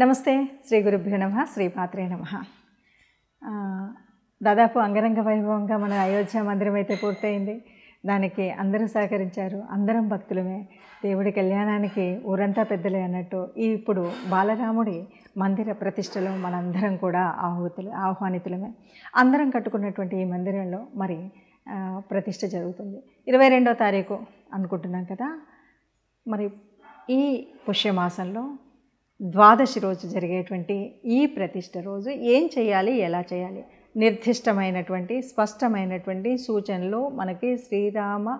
నమస్తే. శ్రీ గురుభ్యో నమః. శ్రీమాత్రే నమః. దాదాపు అంగరంగ వైభవంగా మన అయోధ్య మందిరం అయితే పూర్తయింది. దానికి అందరూ సహకరించారు. అందరం భక్తులమే. దేవుడి కళ్యాణానికి ఊరంతా పెద్దలే అన్నట్టు ఇప్పుడు బాలరాముడి మందిర ప్రతిష్టలో మనందరం కూడా ఆహ్వానితులమే. అందరం కట్టుకున్నటువంటి ఈ మందిరంలో మరి ప్రతిష్ట జరుగుతుంది. 22వ తారీఖు అనుకుంటున్నాం కదా. మరి ఈ పుష్యమాసంలో ద్వాదశి రోజు జరిగేటువంటి ఈ ప్రతిష్ట రోజు ఏం చేయాలి, ఎలా చేయాలి, నిర్దిష్టమైనటువంటి స్పష్టమైనటువంటి సూచనలు మనకి శ్రీరామ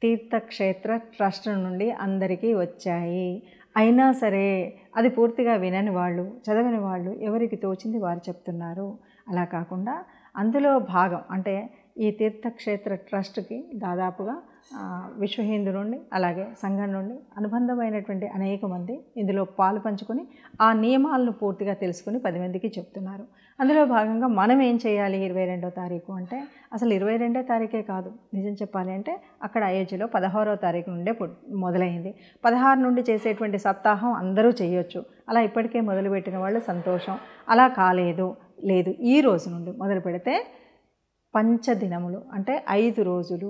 తీర్థక్షేత్ర ట్రస్ట్ నుండి అందరికీ వచ్చాయి. అయినా సరే అది పూర్తిగా వినని వాళ్ళు, చదవని వాళ్ళు ఎవరికి తోచింది వారు చెప్తున్నారు. అలా కాకుండా అందులో భాగం అంటే ఈ తీర్థక్షేత్ర ట్రస్ట్కి దాదాపుగా విశ్వ హిందూ నుండి అలాగే సంఘం నుండి అనుబంధమైనటువంటి అనేక మంది ఇందులో పాలు పంచుకొని ఆ నియమాలను పూర్తిగా తెలుసుకుని 10 మందికి చెప్తున్నారు. అందులో భాగంగా మనం ఏం చేయాలి 22వ తారీఖు అంటే, అసలు 22వ తారీఖే కాదు, నిజం చెప్పాలి అంటే అక్కడ అయోధ్యలో 16వ తారీఖు నుండే మొదలైంది. 16 నుండి చేసేటువంటి సప్తాహం అందరూ చేయొచ్చు. అలా ఇప్పటికే మొదలుపెట్టిన వాళ్ళు సంతోషం. అలా లేదు ఈ రోజు నుండి మొదలు పెడితే పంచదినములు అంటే 5 రోజులు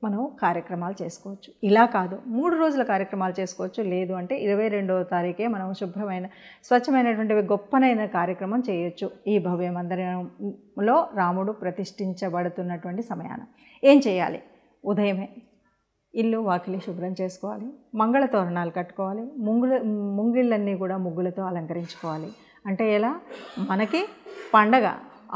మనం కార్యక్రమాలు చేసుకోవచ్చు. ఇలా కాదు 3 రోజుల కార్యక్రమాలు చేసుకోవచ్చు. లేదు అంటే 22వ తారీఖే మనం శుభ్రమైన స్వచ్ఛమైనటువంటి గొప్పనైన కార్యక్రమం చేయొచ్చు. ఈ భవ్య మందిరంలో రాముడు ప్రతిష్ఠించబడుతున్నటువంటి సమయాన ఏం చేయాలి? ఉదయమే ఇల్లు వాకిలి శుభ్రం చేసుకోవాలి, మంగళ తోరణాలు కట్టుకోవాలి, ముంగిళ్ళన్నీ కూడా ముగ్గులతో అలంకరించుకోవాలి. అంటే ఎలా? మనకి పండగ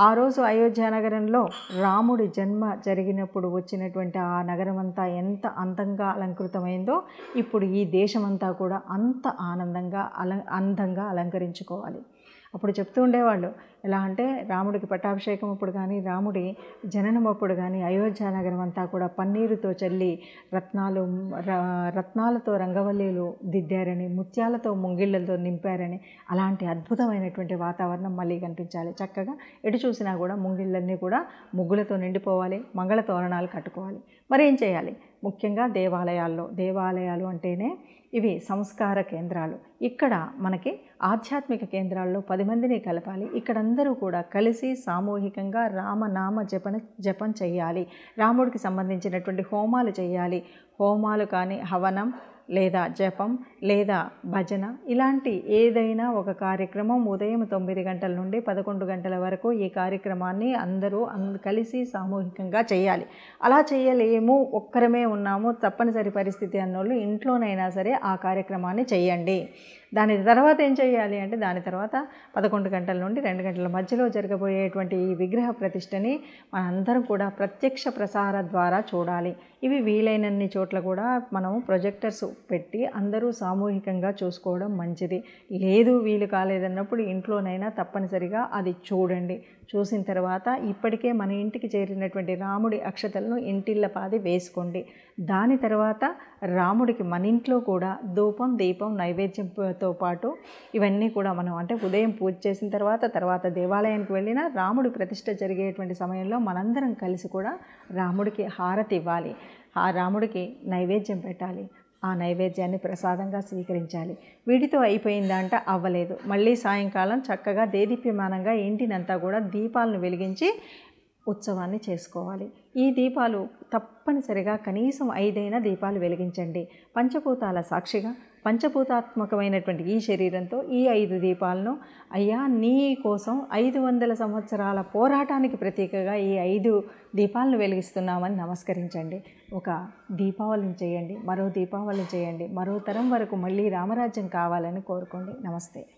ఆ రోజు అయోధ్య నగరంలో రాముడి జన్మ జరిగినప్పుడు వచ్చినటువంటి ఆ నగరం అంతా ఎంత అందంగా అలంకృతమైందో ఇప్పుడు ఈ దేశమంతా కూడా అంత అందంగా అలంకరించుకోవాలి. అప్పుడు చెప్తూ ఉండేవాళ్ళు ఎలా అంటే రాముడికి పట్టాభిషేకం అప్పుడు కానీ, రాముడి జననం అప్పుడు కానీ అయోధ్య నగరం అంతా కూడా పన్నీరుతో చల్లి రత్నాలతో రంగవల్లీలు దిద్దారని, ముత్యాలతో ముంగిళ్ళతో నింపారని, అలాంటి అద్భుతమైనటువంటి వాతావరణం మళ్ళీ కనిపించాలి. చక్కగా ఎటు చూసినా కూడా ముంగిళ్ళన్నీ కూడా ముగ్గులతో నిండిపోవాలి, మంగళ తోరణాలు కట్టుకోవాలి. మరి ఏం చేయాలి? ముఖ్యంగా దేవాలయాలు అంటేనే ఇవి సంస్కార కేంద్రాలు. ఇక్కడ మనకి ఆధ్యాత్మిక కేంద్రాల్లో 10 మందిని కలపాలి. ఇక్కడందరూ కూడా కలిసి సామూహికంగా రామనామ జపం చేయాలి. రాముడికి సంబంధించినటువంటి హోమాలు చేయాలి. హోమాలు కానీ, హవనం లేదా జపం లేదా భజన ఇలాంటి ఏదైనా ఒక కార్యక్రమం ఉదయం 9 గంటల నుండి 11 గంటల వరకు ఈ కార్యక్రమాన్ని అందరూ కలిసి సామూహికంగా చేయాలి. అలా చేయలేము, ఒక్కరమే ఉన్నాము, తప్పనిసరి పరిస్థితి అన్నోళ్ళు ఇంట్లోనైనా సరే ఆ కార్యక్రమాన్ని చేయండి. దాని తర్వాత ఏం చేయాలి అంటే, దాని తర్వాత 11 గంటల నుండి 2 గంటల మధ్యలో జరగబోయేటువంటి ఈ విగ్రహ ప్రతిష్టని మనందరం కూడా ప్రత్యక్ష ప్రసార ద్వారా చూడాలి. ఇవి వీలైనన్ని చోట్ల కూడా మనం ప్రొజెక్టర్స్ పెట్టి అందరూ సామూహికంగా చూసుకోవడం మంచిది. లేదు వీలు కాలేదన్నప్పుడు ఇంట్లోనైనా తప్పనిసరిగా అది చూడండి. చూసిన తర్వాత ఇప్పటికే మన ఇంటికి చేరినటువంటి రాముడి అక్షతలను ఇంటిళ్ళపాది వేసుకోండి. దాని తర్వాత రాముడికి మన ఇంట్లో కూడా ధూపం దీపం నైవేద్యంతో పాటు ఇవన్నీ కూడా మనం అంటే ఉదయం పూజ చేసిన తర్వాత దేవాలయానికి వెళ్ళినా రాముడి ప్రతిష్ఠ జరిగేటువంటి సమయంలో మనందరం కలిసి కూడా రాముడికి హారతి ఇవ్వాలి. ఆ రాముడికి నైవేద్యం పెట్టాలి. ఆ నైవేద్యాన్ని ప్రసాదంగా స్వీకరించాలి. వీటితో అయిపోయిందంట అవ్వలేదు. మళ్ళీ సాయంకాలం చక్కగా దేదీప్యమానంగా ఇంటినంతా కూడా దీపాలను వెలిగించి ఉత్సవాన్ని చేసుకోవాలి. ఈ దీపాలు తప్పనిసరిగా కనీసం 5 దీపాలు వెలిగించండి. పంచభూతాల సాక్షిగా పంచభూతాత్మకమైనటువంటి ఈ శరీరంతో ఈ 5 దీపాలను అయ్యా నీ కోసం 500 సంవత్సరాల పోరాటానికి ప్రతీకగా ఈ 5 దీపాలను వెలిగిస్తున్నామని నమస్కరించండి. ఒక దీపావళిని చేయండి, మరో దీపావళిని చేయండి, మరో తరం వరకు మళ్ళీ రామరాజ్యం కావాలని కోరుకోండి. నమస్తే.